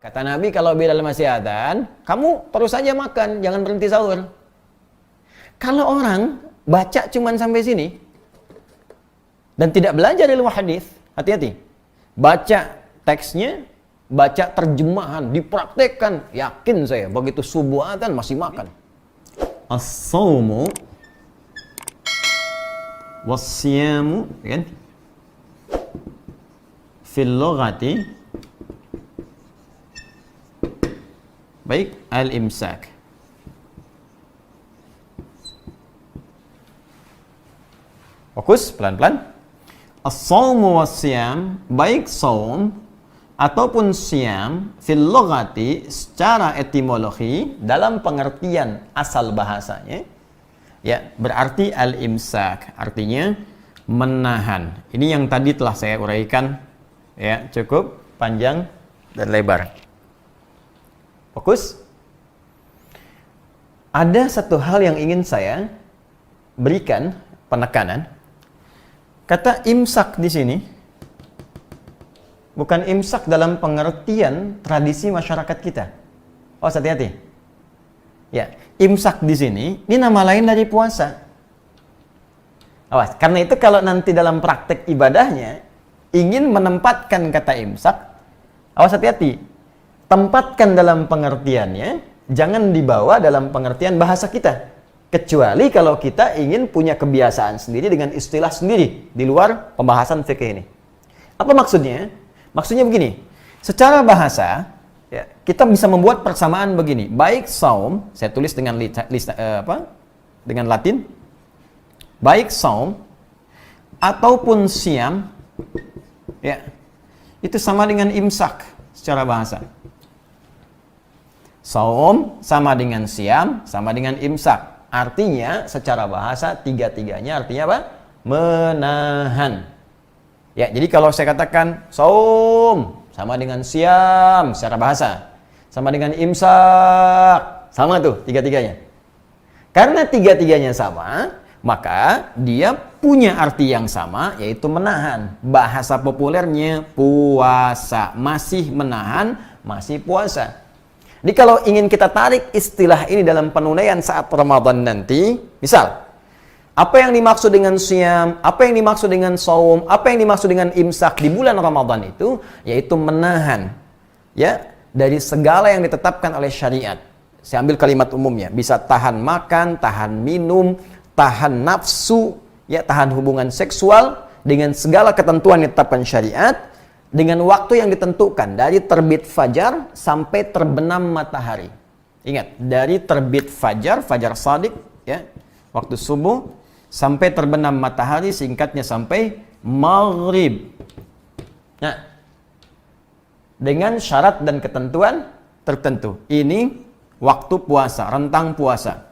Kata Nabi, kalau Bilal masih adzan, kamu terus saja makan, jangan berhenti sahur. Kalau orang baca cuman sampai sini dan tidak belajar ilmu hadis, hati-hati. Baca teksnya, baca terjemahan, dipraktekkan, yakin saya begitu subuh adzan masih makan. As-shaumu was-siyamu, kan? Fil lughati, baik, al-imsak. Fokus pelan-pelan. As-shaumu was-siyam, baik saum ataupun siyam, fil lughati, secara etimologi, dalam pengertian asal bahasanya, ya, berarti al-imsak, artinya menahan. Ini yang tadi telah saya uraikan, ya, cukup panjang dan lebar. Fokus. Ada satu hal yang ingin saya berikan penekanan. Kata imsak di sini bukan imsak dalam pengertian tradisi masyarakat kita. Oh, hati-hati. Ya, imsak di sini ini nama lain dari puasa. Awas, karena itu kalau nanti dalam praktek ibadahnya ingin menempatkan kata imsak, awas, hati-hati. Tempatkan dalam pengertiannya, jangan dibawa dalam pengertian bahasa kita. Kecuali kalau kita ingin punya kebiasaan sendiri dengan istilah sendiri di luar pembahasan fikih ini. Apa maksudnya? Maksudnya begini, secara bahasa, ya, kita bisa membuat persamaan begini. Baik saum, saya tulis dengan dengan Latin. Baik saum ataupun siam, ya, itu sama dengan imsak secara bahasa. Saum sama dengan siam, sama dengan imsak. Artinya secara bahasa tiga-tiganya artinya apa? Menahan. Ya, jadi kalau saya katakan saum sama dengan siam secara bahasa, sama dengan imsak, sama tuh tiga-tiganya. Karena tiga-tiganya sama, maka dia punya arti yang sama, yaitu menahan. Bahasa populernya puasa, masih menahan, masih puasa. Jadi kalau ingin kita tarik istilah ini dalam penunaian saat Ramadan nanti, misal, apa yang dimaksud dengan siam, apa yang dimaksud dengan saum, apa yang dimaksud dengan imsak di bulan Ramadan itu, yaitu menahan, ya, dari segala yang ditetapkan oleh syariat. Saya ambil kalimat umumnya, bisa tahan makan, tahan minum, tahan nafsu, ya, tahan hubungan seksual dengan segala ketentuan yang ditetapkan syariat, dengan waktu yang ditentukan dari terbit fajar sampai terbenam matahari. Ingat, dari terbit fajar, fajar shadiq, ya, waktu subuh, sampai terbenam matahari, singkatnya sampai maghrib. Nah, dengan syarat dan ketentuan tertentu. Ini waktu puasa, rentang puasa.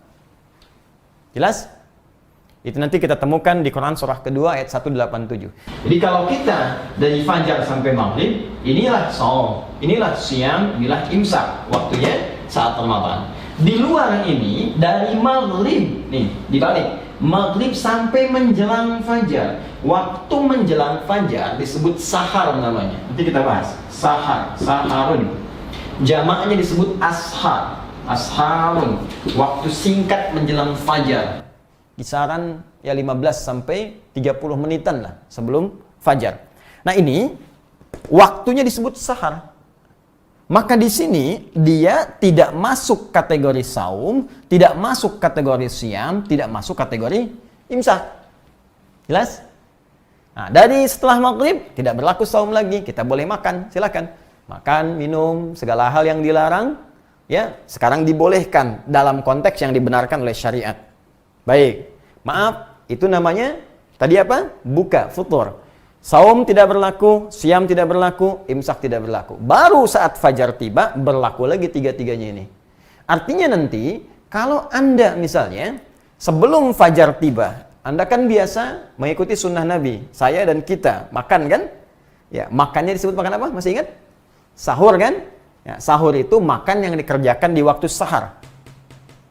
Jelas? Itu nanti kita temukan di Quran surah kedua ayat 187. Jadi kalau kita dari fajar sampai maghrib, inilah saum, inilah siam, inilah imsak, waktunya saat Ramadan. Di luar ini, dari maghrib, nih, dibalik, maghrib sampai menjelang fajar. Waktu menjelang fajar disebut sahar namanya. Nanti kita bahas. Sahar, saharun. Jamaknya disebut ashar, asharun. Waktu singkat menjelang fajar. Kisaran ya 15 sampai 30 menitan lah sebelum fajar. Nah, ini waktunya disebut sahar. Maka di sini dia tidak masuk kategori saum, tidak masuk kategori siam, tidak masuk kategori imsak. Jelas? Nah, dari setelah maghrib tidak berlaku saum lagi, kita boleh makan, silakan. Makan, minum, segala hal yang dilarang, ya, sekarang dibolehkan dalam konteks yang dibenarkan oleh syariat. Baik, maaf, itu namanya tadi apa? Buka, futur. Saum tidak berlaku, siam tidak berlaku, imsak tidak berlaku. Baru saat fajar tiba, berlaku lagi tiga-tiganya ini. Artinya nanti, kalau Anda misalnya, sebelum fajar tiba, Anda kan biasa mengikuti sunnah Nabi. Saya dan kita, makan kan? Ya, makannya disebut makan apa? Masih ingat? Sahur kan? Ya, sahur itu makan yang dikerjakan di waktu sahar.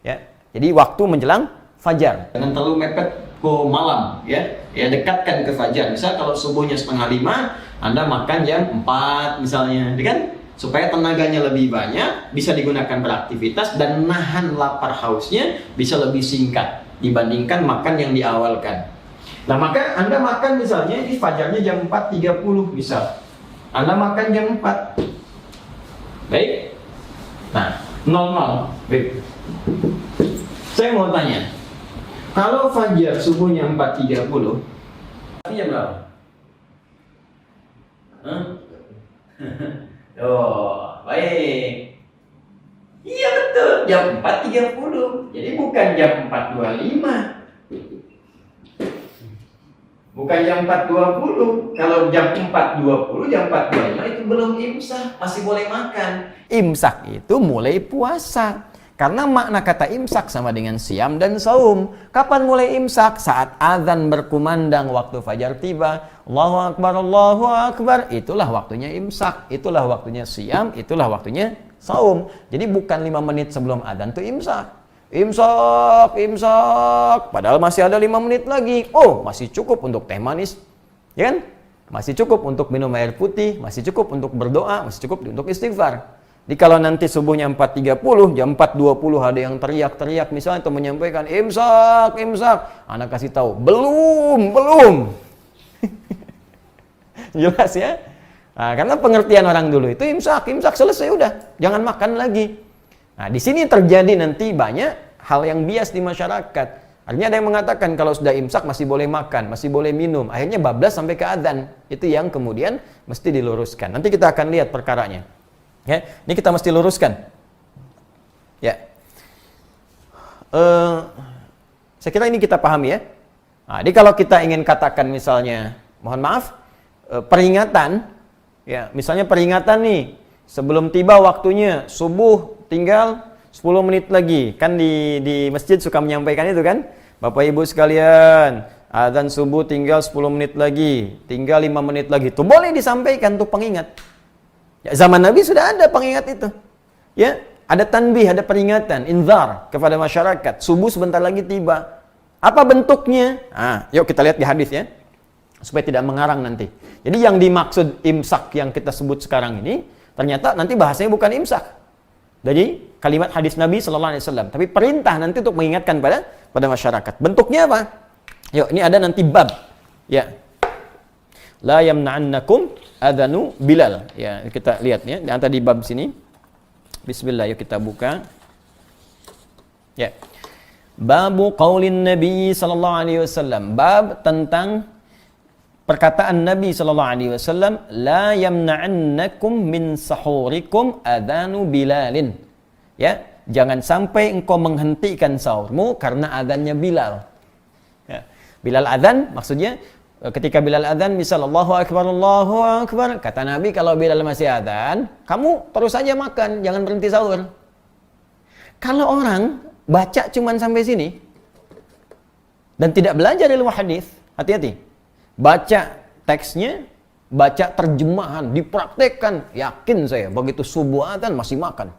Ya, jadi waktu menjelang fajar. Jangan terlalu mepet ke malam, ya. Ya, dekatkan ke fajar. Misal kalau subuhnya 4:30, Anda makan jam 4 misalnya, kan? supaya tenaganya lebih banyak, bisa digunakan beraktivitas, dan nahan lapar hausnya bisa lebih singkat dibandingkan makan yang diawalkan. Nah, maka Anda makan misalnya ini fajarnya jam 4.30 misal. Anda makan jam 4. Baik. Nah, 00. Baik. Saya mau tanya. Kalau fajar subuhnya 4.30, jam berapa? Oh, baik. Iya betul, jam 4.30. Jadi bukan jam 4.25. Bukan jam 4.20. Kalau jam 4.20, jam 4.25 itu belum imsak, masih boleh makan. Imsak itu mulai puasa. Karena makna kata imsak sama dengan siam dan saum. Kapan mulai imsak? Saat azan berkumandang, waktu fajar tiba. Allahu Akbar, Allahu Akbar. Itulah waktunya imsak. Itulah waktunya siam. Itulah waktunya saum. Jadi bukan 5 menit sebelum azan itu imsak. Imsak, imsak. Padahal masih ada 5 menit lagi. Oh, masih cukup untuk teh manis. Ya kan? Masih cukup untuk minum air putih. Masih cukup untuk berdoa. Masih cukup untuk istighfar. Jadi kalau nanti subuhnya 4.30, jam 4.20 ada yang teriak-teriak misalnya atau menyampaikan imsak, imsak. Anak kasih tahu, belum. Jelas ya? Nah, karena pengertian orang dulu itu imsak selesai udah, jangan makan lagi. Nah, di sini terjadi nanti banyak hal yang bias di masyarakat. Artinya ada yang mengatakan kalau sudah imsak masih boleh makan, masih boleh minum. Akhirnya bablas sampai ke adzan. Itu yang kemudian mesti diluruskan. Nanti kita akan lihat perkaranya. Ya, ini kita mesti luruskan. Ya, saya kira ini kita pahami ya. Nah, jadi kalau kita ingin katakan misalnya, mohon maaf, peringatan, ya, misalnya peringatan nih, sebelum tiba waktunya subuh tinggal 10 menit lagi, kan di masjid suka menyampaikan itu kan, Bapak Ibu sekalian, azan subuh tinggal 10 menit lagi, tinggal 5 menit lagi, tuh boleh disampaikan tuh pengingat. Ya, zaman Nabi sudah ada pengingat itu. Ya, ada tanbih, ada peringatan, inzar kepada masyarakat. Subuh sebentar lagi tiba. Apa bentuknya? Yuk kita lihat di hadis ya. Supaya tidak mengarang nanti. Jadi yang dimaksud imsak yang kita sebut sekarang ini, ternyata nanti bahasanya bukan imsak. Jadi kalimat hadis Nabi sallallahu alaihi wasallam, tapi perintah nanti untuk mengingatkan pada masyarakat. Bentuknya apa? Yuk, ini ada nanti bab. Ya. La yamna'annakum adhanu Bilal. Ya, kita lihat ya, yang tadi bab sini. Bismillah, yuk kita buka. Ya. Babu qaulin Nabi sallallahu alaihi wasallam. Bab tentang perkataan Nabi sallallahu alaihi wasallam, la yamna'annakum min sahurikum adhanu Bilalin. Ya, jangan sampai engkau menghentikan sahurmu karena azannya Bilal. Ya. Bilal azan maksudnya ketika Bilal adzan, misal Allahu Akbar, kata Nabi kalau Bilal masih adzan, kamu terus saja makan, jangan berhenti sahur. Kalau orang baca cuman sampai sini dan tidak belajar ilmu hadis, hati-hati. Baca teksnya, baca terjemahan, dipraktekkan, yakin saya begitu subuh adzan masih makan.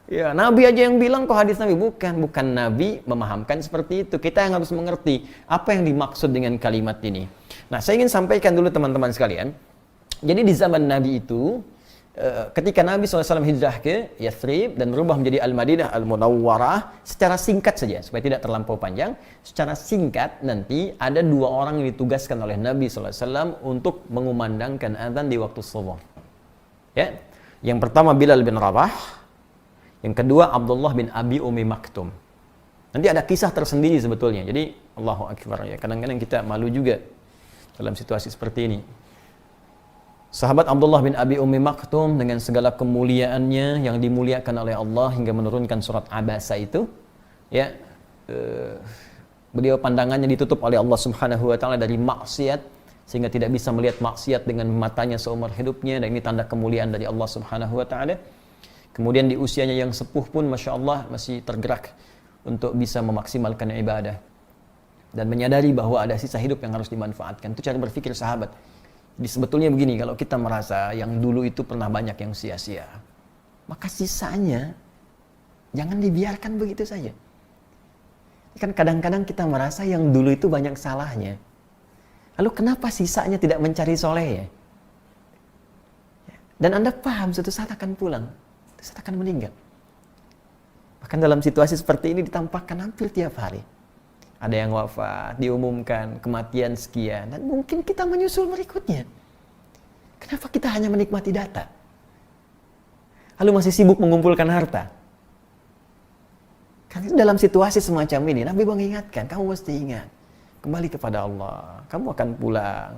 Ya, Nabi aja yang bilang kok hadis Nabi. Bukan Nabi memahamkan seperti itu. Kita yang harus mengerti apa yang dimaksud dengan kalimat ini. Nah, saya ingin sampaikan dulu teman-teman sekalian. Jadi di zaman Nabi itu, ketika Nabi SAW hijrah ke Yathrib dan berubah menjadi Al-Madinah Al-Munawwarah, secara singkat saja, supaya tidak terlampau panjang, secara singkat nanti ada 2 orang yang ditugaskan oleh Nabi SAW untuk mengumandangkan azan di waktu subuh. Ya, yang pertama Bilal bin Rabah. Yang kedua Abdullah bin Abi Umi Maktum. Nanti ada kisah tersendiri sebetulnya. Jadi Allahu Akbar ya. Kadang-kadang kita malu juga dalam situasi seperti ini. Sahabat Abdullah bin Abi Umi Maktum dengan segala kemuliaannya yang dimuliakan oleh Allah hingga menurunkan surat Abasa itu, ya, beliau pandangannya ditutup oleh Allah Subhanahu wa taala dari maksiat sehingga tidak bisa melihat maksiat dengan matanya seumur hidupnya, dan ini tanda kemuliaan dari Allah Subhanahu wa taala. Kemudian di usianya yang sepuh pun Masya Allah masih tergerak untuk bisa memaksimalkan ibadah dan menyadari bahwa ada sisa hidup yang harus dimanfaatkan. Itu cara berpikir sahabat. Jadi sebetulnya begini, kalau kita merasa yang dulu itu pernah banyak yang sia-sia, maka sisanya jangan dibiarkan begitu saja. Kan kadang-kadang kita merasa yang dulu itu banyak salahnya. Lalu kenapa sisanya tidak mencari soleh ya? Dan Anda paham suatu saat akan pulang, suatu saat akan meninggal. Bahkan dalam situasi seperti ini ditampakkan hampir tiap hari. Ada yang wafat, diumumkan kematian sekian, dan mungkin kita menyusul berikutnya. Kenapa kita hanya menikmati data? Lalu masih sibuk mengumpulkan harta? Karena dalam situasi semacam ini, Nabi mengingatkan, kamu mesti ingat, kembali kepada Allah, kamu akan pulang.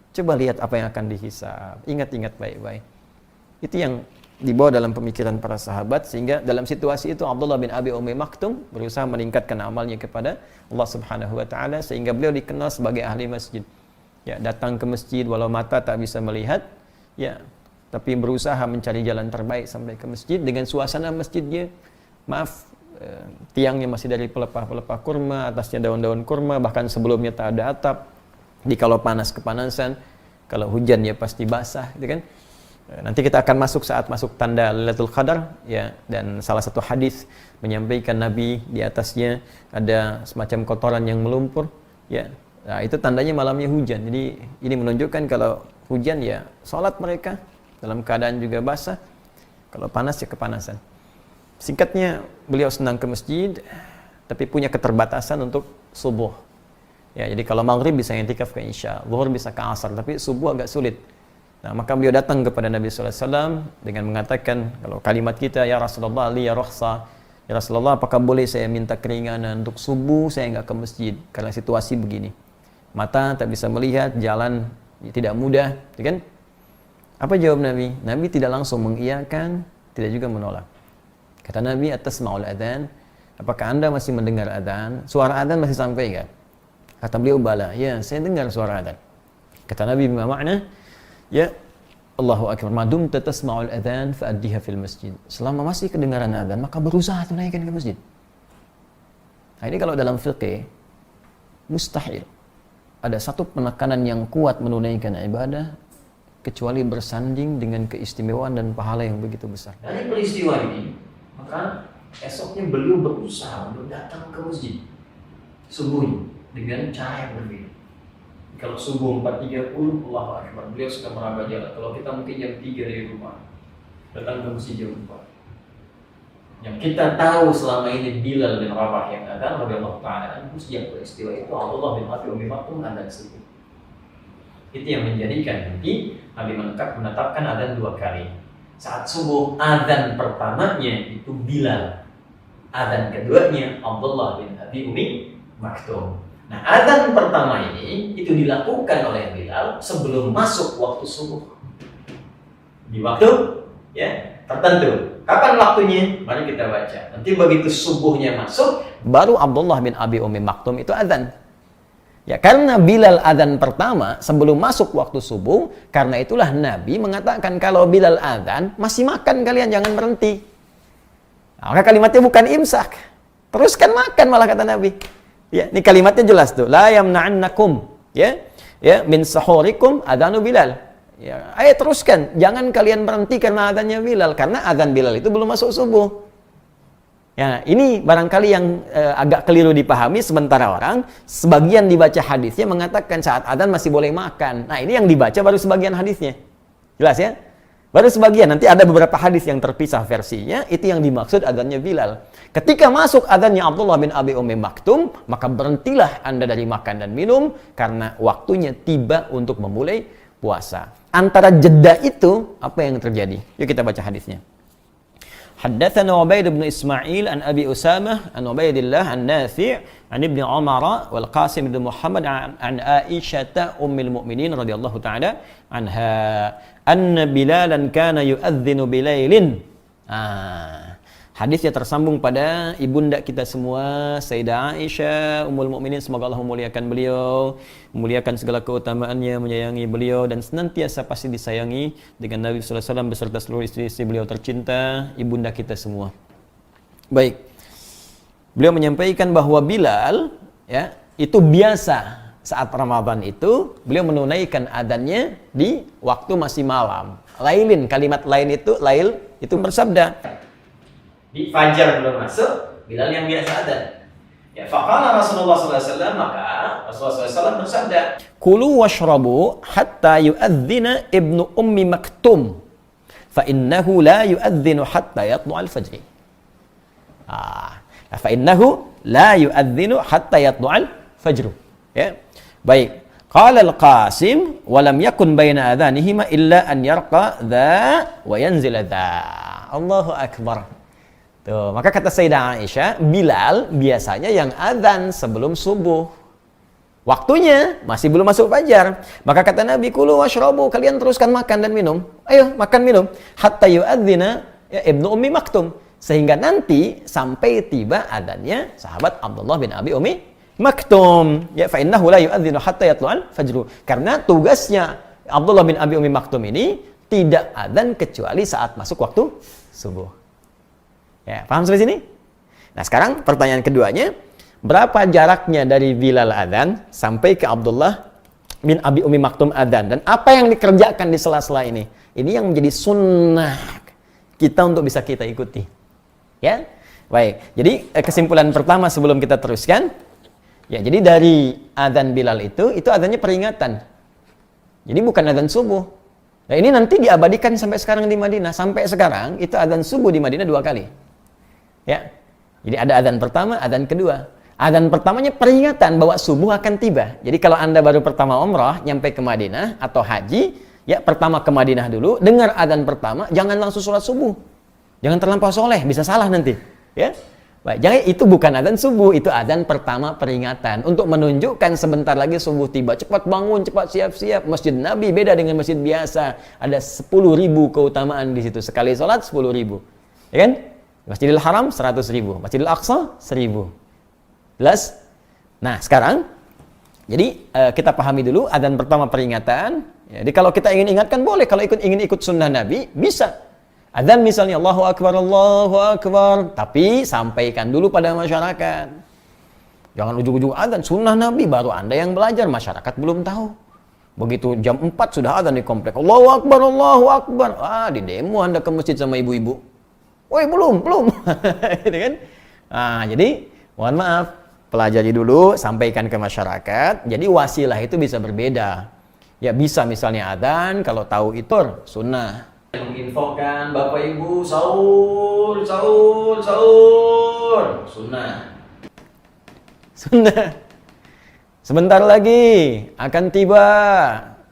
Coba lihat apa yang akan dihisab, ingat-ingat baik-baik. Itu yang dibawa dalam pemikiran para sahabat, sehingga dalam situasi itu Abdullah bin Abi Ummi Maktum berusaha meningkatkan amalnya kepada Allah Subhanahu wa taala, sehingga beliau dikenal sebagai ahli masjid. Ya, datang ke masjid walau mata tak bisa melihat, ya, tapi berusaha mencari jalan terbaik sampai ke masjid dengan suasana masjidnya. Tiangnya masih dari pelepah-pelepah kurma, atasnya daun-daun kurma, bahkan sebelumnya tak ada atap. Di kalau panas kepanasan, kalau hujan ya pasti basah, gitu kan. Nanti kita akan masuk saat masuk tanda Lailatul Qadar, ya, dan salah satu hadis menyampaikan Nabi di atasnya ada semacam kotoran yang melumpur, ya. Nah, itu tandanya malamnya hujan. Jadi ini menunjukkan kalau hujan ya salat mereka dalam keadaan juga basah. Kalau panas ya kepanasan. Singkatnya, beliau senang ke masjid tapi punya keterbatasan untuk subuh. Ya, jadi kalau maghrib bisa i'tikaf ke isya, zuhur bisa ke asar, tapi subuh agak sulit. Nah, maka beliau datang kepada Nabi sallallahu alaihi wasallam dengan mengatakan, kalau kalimat kita, ya Rasulullah li ya rukhsah. Ya Rasulullah, apakah boleh saya minta keringanan untuk subuh saya enggak ke masjid karena situasi begini. Mata tak bisa melihat, jalan tidak mudah, kan? Apa jawab Nabi? Nabi tidak langsung mengiyakan, tidak juga menolak. Kata Nabi, atasma'ul adzan, apakah Anda masih mendengar adzan? Suara adzan masih sampai enggak? Kata beliau, bala, ya saya dengar suara adzan. Kata Nabi, bima makna? Ya, Allahu akbar, madum tasma'ul adzan fa'addiha fil masjid. Selama masih kedengaran adzan, maka berusaha tunaikan ke masjid. Nah, ini kalau dalam fiqh mustahil ada satu penekanan yang kuat menunaikan ibadah kecuali bersanding dengan keistimewaan dan pahala yang begitu besar. Dari peristiwa ini, maka esoknya beliau berusaha untuk datang ke masjid subuh dengan cara yang berbeda. Kalau subuh 4.30, Allahu Akbar, beliau suka meraba jalan. Kalau kita mungkin jam 3 dari rumah, datang ke masjid jam 4. Yang kita tahu selama ini Bilal bin Rabah yang adzan radhiyallahu ta'ala anhu, yang peristiwa itu Abdullah bin Abi Ummi Maktum adzan subuh. Itu yang menjadikan nanti Nabi menetapkan adzan 2 kali. Saat subuh adzan pertamanya itu Bilal, adzan keduanya Abdullah bin Abi Ummi Maktum. Nah, adzan pertama ini itu dilakukan oleh Bilal sebelum masuk waktu subuh. Di waktu ya tertentu. Kapan waktunya? Mari kita baca. Nanti begitu subuhnya masuk, baru Abdullah bin Abi Ummi Maktum itu adzan. Ya, karena Bilal adzan pertama sebelum masuk waktu subuh, karena itulah Nabi mengatakan kalau Bilal adzan, masih makan kalian, jangan berhenti. Nah, maka kalimatnya bukan imsak. Teruskan makan malah kata Nabi. Ya, ini kalimatnya jelas tuh. La yamna'annakum, ya, min sahurikum adzanu Bilal. Ya, ayo teruskan, jangan kalian berhenti karena adzannya Bilal, karena adzan Bilal itu belum masuk subuh. Ya, ini barangkali yang agak keliru dipahami, sementara orang sebagian dibaca hadisnya mengatakan saat adzan masih boleh makan. Nah, ini yang dibaca baru sebagian hadisnya. Jelas ya? Baru sebagian, nanti ada beberapa hadis yang terpisah versinya, itu yang dimaksud adzannya Bilal. Ketika masuk adzannya Abdullah bin Abi Ummi Maktum, maka berhentilah Anda dari makan dan minum karena waktunya tiba untuk memulai puasa. Antara jeda itu apa yang terjadi? Yuk kita baca hadisnya. Haddatsana Ubaid bin Ismail an Abi Usamah an Ubaidillah an Nafi' an Ibnu Umar wal Qasim bin Muhammad an Aisyah ummul mukminin radhiyallahu taala anha anna Bilalan kana yu'adzinu bilailin. Hadisnya tersambung pada ibunda kita semua, Sayyidah Aisyah ummul mukminin, semoga Allah memuliakan beliau, memuliakan segala keutamaannya, menyayangi beliau dan senantiasa pasti disayangi dengan Nabi sallallahu alaihi wasallam beserta seluruh istri-istri beliau tercinta, ibunda kita semua. Baik. Beliau menyampaikan bahwa Bilal ya, itu biasa saat Ramadan itu beliau menunaikan adzannya di waktu masih malam. Lailin, kalimat lain itu lail itu bersabda di fajar belum masuk, Bilal yang biasa adzan. Ya, faqala Rasulullah sallallahu alaihi wasallam, maka Rasulullah sallallahu alaihi wasallam bersabda, "Kulu washrabu hatta yu'adzina Ibnu Ummi Maktum." fa innahu la yu'adzinu hatta yatlu'al fajr. Fa innahu la yu'adzinu hatta yatlu'al fajr. Ya. Baik. Qala al-Qasim wa lam yakun baina adhanihima illa an yarqa dha wa yanzila dha. Allahu akbar. Tuh, maka kata Sayyidah Aisyah, Bilal biasanya yang adzan sebelum subuh. Waktunya masih belum masuk fajar. Maka kata Nabi, kulu washrabu, kalian teruskan makan dan minum. Ayo, makan minum. Hatta yu'adzina ya Ibnu Ummi Maktum. Sehingga nanti sampai tiba adzannya sahabat Abdullah bin Abi Ummi Maktum. Ya, fa innahu la yu'adzinu hatta yatlu'al fajru. Karena tugasnya Abdullah bin Abi Ummi Maktum ini tidak adzan kecuali saat masuk waktu subuh. Ya, paham sampai sini? Nah, sekarang pertanyaan keduanya, berapa jaraknya dari Bilal adzan sampai ke Abdullah bin Abi Ummi Maktum adzan, dan apa yang dikerjakan di sela-sela ini? Ini yang menjadi sunnah kita untuk bisa kita ikuti. Ya, baik. Jadi kesimpulan pertama sebelum kita teruskan, ya, jadi dari adzan Bilal itu adzannya peringatan. Jadi bukan adzan subuh. Nah, ini nanti diabadikan sampai sekarang di Madinah. Sampai sekarang itu adzan subuh di Madinah 2 kali. Ya, jadi ada adzan pertama, adzan kedua. Adzan pertamanya peringatan bahwa subuh akan tiba. Jadi kalau Anda baru pertama umrah, nyampe ke Madinah atau haji, ya pertama ke Madinah dulu, dengar adzan pertama, jangan langsung sholat subuh. Jangan terlampau soleh, bisa salah nanti. Ya, baik. Jangan, itu bukan adzan subuh, itu adzan pertama peringatan untuk menunjukkan sebentar lagi subuh tiba. Cepat bangun, cepat siap-siap. Masjid Nabi beda dengan masjid biasa. Ada 10.000 keutamaan di situ. Sekali sholat 10.000, ya kan? Masjidil Haram 100.000, Masjidil Aqsa 1.000. Jelas? Nah, sekarang jadi kita pahami dulu adzan pertama peringatan. Jadi kalau kita ingin ingatkan boleh, kalau ingin ikut sunnah Nabi bisa. Adzan misalnya Allahu Akbar, tapi sampaikan dulu pada masyarakat. Jangan ujug-ujug adzan sunnah Nabi baru Anda yang belajar, masyarakat belum tahu. Begitu jam 4 sudah adzan di komplek. Allahu Akbar. Di demo Anda ke masjid sama ibu-ibu. Woi, belum. Gitu kan? Nah, jadi mohon maaf, pelajari dulu, sampaikan ke masyarakat. Jadi wasilah itu bisa berbeda. Ya bisa misalnya adzan, kalau tahu itur, sunnah. Menginfokan Bapak Ibu sahur, sunnah. Sebentar lagi akan tiba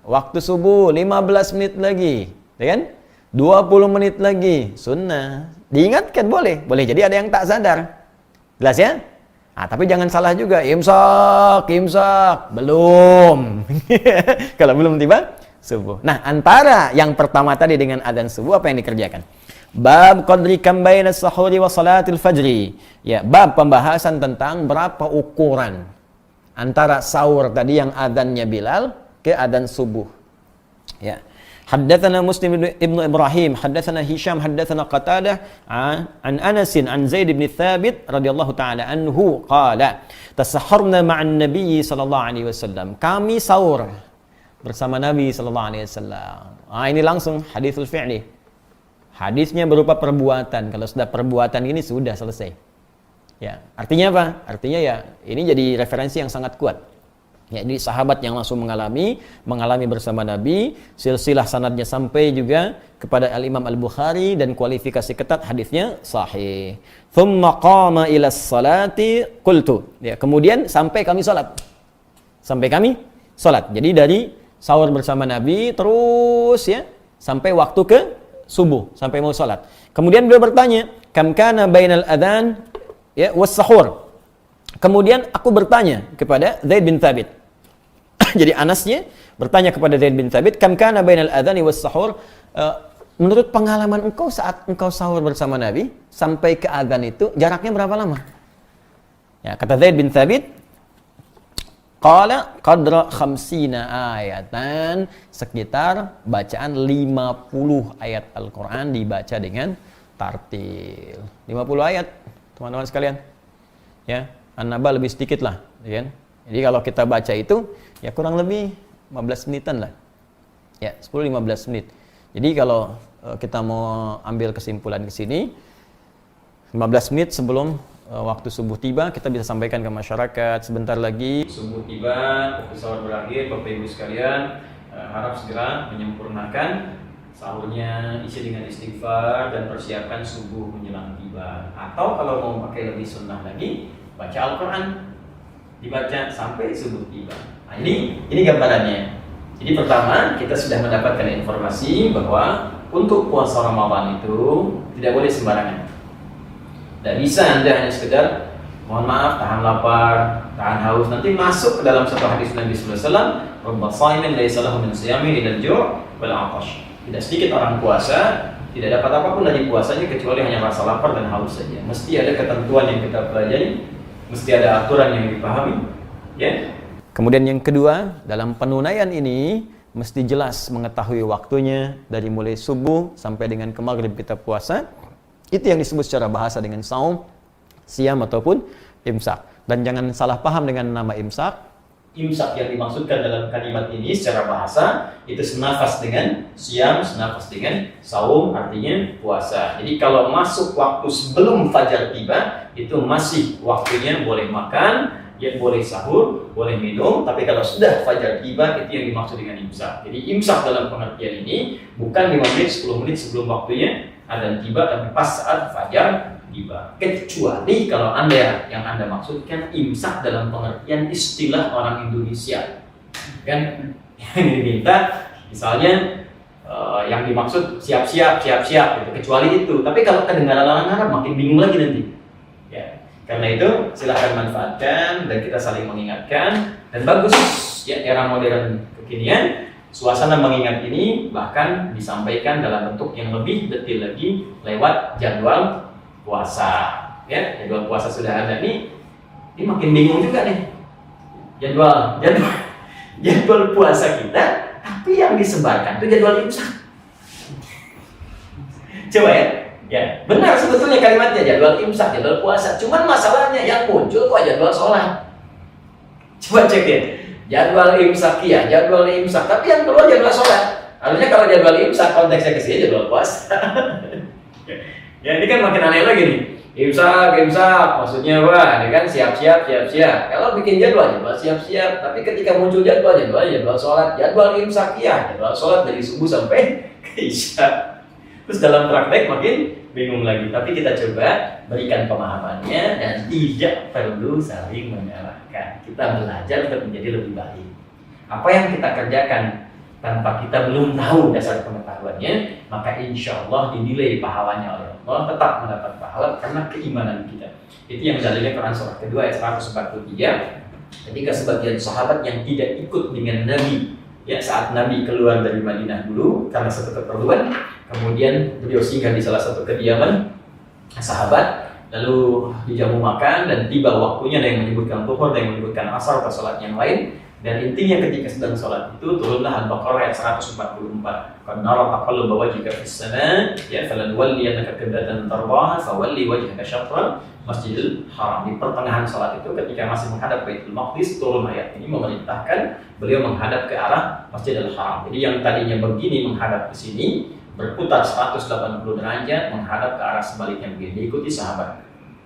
waktu subuh, 15 menit lagi, ya kan? 20 menit lagi, sunnah. Diingatkan boleh jadi ada yang tak sadar. Jelas ya? Nah, tapi jangan salah juga, imsak, belum. Kalau belum tiba subuh. Nah, antara yang pertama tadi dengan adzan subuh apa yang dikerjakan? Bab qadri kam baina as-sahuri wa salatil fajri. Ya, bab pembahasan tentang berapa ukuran antara sahur tadi yang adzannya Bilal ke adzan subuh. Ya. Haddatsana Muslim ibnu Ibrahim, haddatsana Hisham, haddatsana Qatadah an Anas an Zaid bin Thabit radhiyallahu taala anhu qala tasahharna ma'an Nabi sallallahu alaihi wasallam. Kami sahur bersama Nabi sallallahu alaihi wasallam. Ini langsung haditsul fi'li. Hadisnya berupa perbuatan. Kalau sudah perbuatan ini sudah selesai. Ya, artinya apa? Artinya ya ini jadi referensi yang sangat kuat. Ya, jadi sahabat yang langsung mengalami bersama Nabi, silsilah sanadnya sampai juga kepada Al-Imam Al-Bukhari dan kualifikasi ketat hadisnya sahih. Thumma qama ila salati qultu. Ya, kemudian sampai kami salat. Jadi dari sahur bersama Nabi terus ya sampai waktu ke subuh, sampai mau salat. Kemudian beliau bertanya, kam kana bainal adzan ya was sahur. Kemudian aku bertanya kepada Zaid bin Thabit. Jadi Anasnya bertanya kepada Zaid bin Thabit, kam kana bainal adzani was sahur, menurut pengalaman engkau saat engkau sahur bersama Nabi sampai ke adzan itu jaraknya berapa lama? Ya, kata Zaid bin Thabit, qala qadra 50 ayatan, sekitar bacaan 50 ayat Al-Qur'an dibaca dengan tartil. 50 ayat, teman-teman sekalian. Ya, An-Naba lebih sedikit lah, ya kan? Jadi kalau kita baca itu ya kurang lebih 15 menitan lah. Ya, 10-15 menit. Jadi kalau kita mau ambil kesimpulan ke sini, 15 menit sebelum waktu subuh tiba, kita bisa sampaikan ke masyarakat sebentar lagi subuh tiba, waktu sahur berakhir. Bapak Ibu sekalian, harap segera menyempurnakan sahurnya isi dengan istighfar dan persiapkan subuh menjelang tiba. Atau kalau mau pakai lebih sunnah lagi, baca Al-Quran, dibaca sampai subuh tiba. Nah, ini gambarannya. Jadi pertama, kita sudah mendapatkan informasi bahwa untuk puasa Ramadan itu tidak boleh sembarangan. Tidak bisa Anda hanya sekedar mohon maaf, tahan lapar, tahan haus, nanti masuk ke dalam satu hadis Nabi sallallahu alaihi wasallam, "Rubba shaimin laisa lahu min siyami illa al-ju' wal 'atash." Tidak sedikit orang puasa tidak dapat apapun dari puasanya kecuali hanya rasa lapar dan haus saja. Mesti ada ketentuan yang kita pelajari, mesti ada aturan yang dipahami, ya. Kemudian yang kedua, dalam penunaian ini mesti jelas mengetahui waktunya dari mulai subuh sampai dengan ke maghrib kita puasa. Itu yang disebut secara bahasa dengan saum, siam ataupun imsak. Dan jangan salah paham dengan nama imsak. Imsak yang dimaksudkan dalam kalimat ini secara bahasa itu senafas dengan siam, senafas dengan saum, artinya puasa. Jadi kalau masuk waktu sebelum fajar tiba, itu masih waktunya boleh makan, ya boleh sahur, boleh minum. Tapi kalau sudah fajar tiba, itu yang dimaksud dengan imsak. Jadi imsak dalam pengertian ini bukan 5 menit, 10 menit sebelum waktunya adzan tiba, tapi pas saat fajar tiba. Kecuali kalau yang Anda maksudkan imsak dalam pengertian istilah orang Indonesia, kan yang diminta misalnya yang dimaksud siap-siap gitu. Kecuali itu. Tapi kalau kedengaran orang Arab makin bingung lagi nanti. Ya, karena itu silahkan manfaatkan dan kita saling mengingatkan, dan bagus ya era modern kekinian. Suasana mengingat ini bahkan disampaikan dalam bentuk yang lebih detail lagi lewat jadwal puasa. Ya, jadwal puasa sudah ada nih. Ini makin bingung juga nih. Jadwal puasa kita, tapi yang disebarkan itu jadwal imsak. Coba ya. Ya, benar sebetulnya kalimatnya jadwal imsak, jadwal puasa. Cuman masalahnya yang muncul kok jadwal sholat. Coba cek ya. Jadwal imsak ya, jadwal imsak, tapi yang keluar jadwal sholat. Harusnya kalau jadwal imsak konteksnya ke sini jadwal puasa. Ya ini kan makin aneh lagi nih. Imsak, maksudnya apa? Ini kan siap-siap. Kalau bikin jadwal siap-siap, tapi ketika muncul jadwal sholat, jadwal imsak ya, jadwal sholat dari subuh sampai ke isya. Terus dalam praktek makin bingung lagi. Tapi kita coba berikan pemahamannya dan tidak perlu saling menyalahkan. Kita belajar untuk menjadi lebih baik. Apa yang kita kerjakan tanpa kita belum tahu dasar pengetahuannya, maka insya Allah dinilai pahalanya oleh Allah, tetap mendapat pahala karena keimanan kita. Itu yang dalilnya Quran surah kedua ayat 143. Ketika sebagian sahabat yang tidak ikut dengan Nabi, ya saat Nabi keluar dari Madinah dulu karena satu keperluan, kemudian beliau singgah di salah satu kediaman sahabat, lalu dijamu makan dan tiba waktunya, ada yang menyebutkan zuhur, ada yang menyebutkan asar atau salat yang lain. Dan intinya ketika sedang sholat itu turunlah Al-Baqarah ayat 144. Qad nara taqalluba wajhika fis sama' ya falanwalliyannaka qiblatan tardaha fawalli wajhaka syatral Masjidil Haram. Di pertengahan sholat itu ketika masih menghadap Baitul Maqdis, turun ayat ini memerintahkan beliau menghadap ke arah Masjidil Haram. Jadi yang tadinya begini menghadap ke sini berputar 180 derajat menghadap ke arah sebaliknya begini, diikuti sahabat.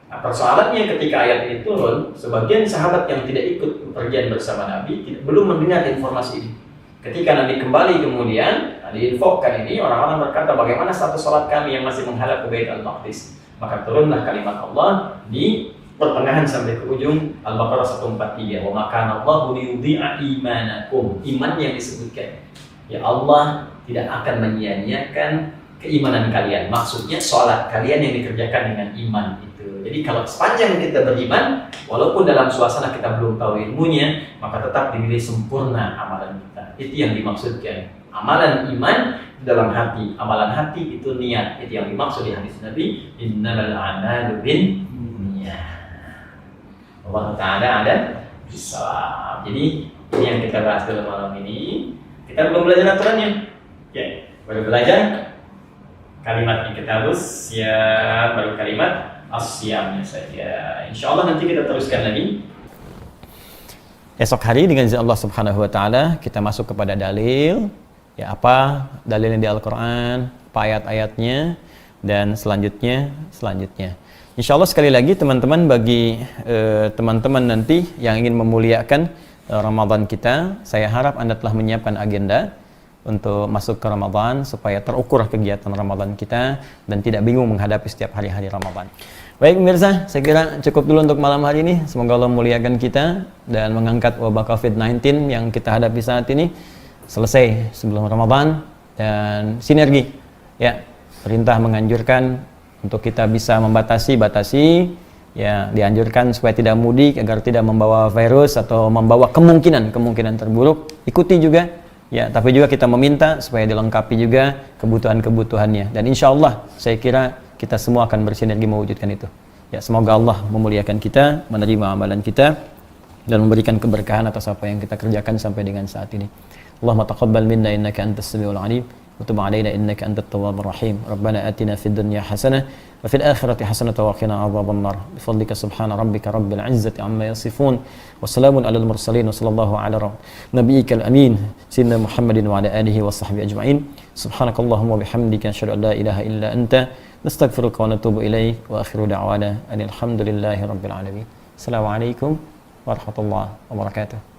Nah, persoalannya ketika ayat ini turun, sebagian sahabat yang tidak ikut pergian bersama Nabi belum mendengar informasi ini. Ketika Nabi kembali kemudian diinfokan ini, orang-orang berkata bagaimana status sholat kami yang masih menghadap ke Baitul Maqdis. Maka turunlah kalimat Allah di pertengahan sampai ke ujung Al-Baqarah 143. Wa ma kana Allahu liyudhi'a imanakum. Iman yang disebutkan. Ya Allah tidak akan menyia-nyiakan keimanan kalian. Maksudnya sholat kalian yang dikerjakan dengan iman itu. Jadi kalau sepanjang kita beriman, walaupun dalam suasana kita belum tahu ilmunya, maka tetap dinilai sempurna amalan kita. Itu yang dimaksudkan. Amalan iman dalam hati, amalan hati itu niat. Itu yang dimaksud di hadis Nabi, innamal a'malu binniyat. Allah Ta'ala ada bisawab. Jadi ini yang kita bahas dalam malam ini. Kita belum belajar aturannya. Ya, baru belajar kalimat yang kita harus ya, baru kalimat asyamnya saja. Insya Allah nanti kita teruskan lagi. Esok hari dengan izin Allah Subhanahu Wa Taala kita masuk kepada dalil. Ya, apa dalilnya di Al-Quran, apa ayat-ayatnya, dan selanjutnya. Insya Allah sekali lagi teman-teman, bagi teman-teman nanti yang ingin memuliakan Ramadan kita, saya harap Anda telah menyiapkan agenda untuk masuk ke Ramadan supaya terukur kegiatan Ramadan kita dan tidak bingung menghadapi setiap hari-hari Ramadan. Baik pemirsa, saya kira cukup dulu untuk malam hari ini. Semoga Allah muliakan kita dan mengangkat wabah COVID-19 yang kita hadapi saat ini selesai sebelum Ramadan. Dan sinergi, ya, perintah menganjurkan untuk kita bisa batasi, ya, dianjurkan supaya tidak mudik agar tidak membawa virus atau membawa kemungkinan terburuk. Ikuti juga, ya, tapi juga kita meminta supaya dilengkapi juga kebutuhan-kebutuhannya. Dan insya Allah, saya kira kita semua akan bersinergi mewujudkan itu. Ya, semoga Allah memuliakan kita, menerima amalan kita, dan memberikan keberkahan atas apa yang kita kerjakan sampai dengan saat ini. Allahumma taqabbal minna innaka antas samiul alim wa tub alaina innaka antat tawwabur rahim. Rabbana atina fid dunya hasanah wa fil akhirati hasanah wa qina adzabannar. Bi fadlika subhana rabbika rabbil izzati amma yasifun wa salamun alal mursalin wa sallallahu ala nabiyyikal amin sayyidina Muhammadin wa ala alihi wa sahbihi ajma'in. Subhanakallahumma wa bihamdika asyhadu an la ilaha illa anta nastaghfiruka wa natubu ilaik wa akhiru da'wana alhamdulillahi rabbil alamin. Assalamualaikum warahmatullahi wabarakatuh.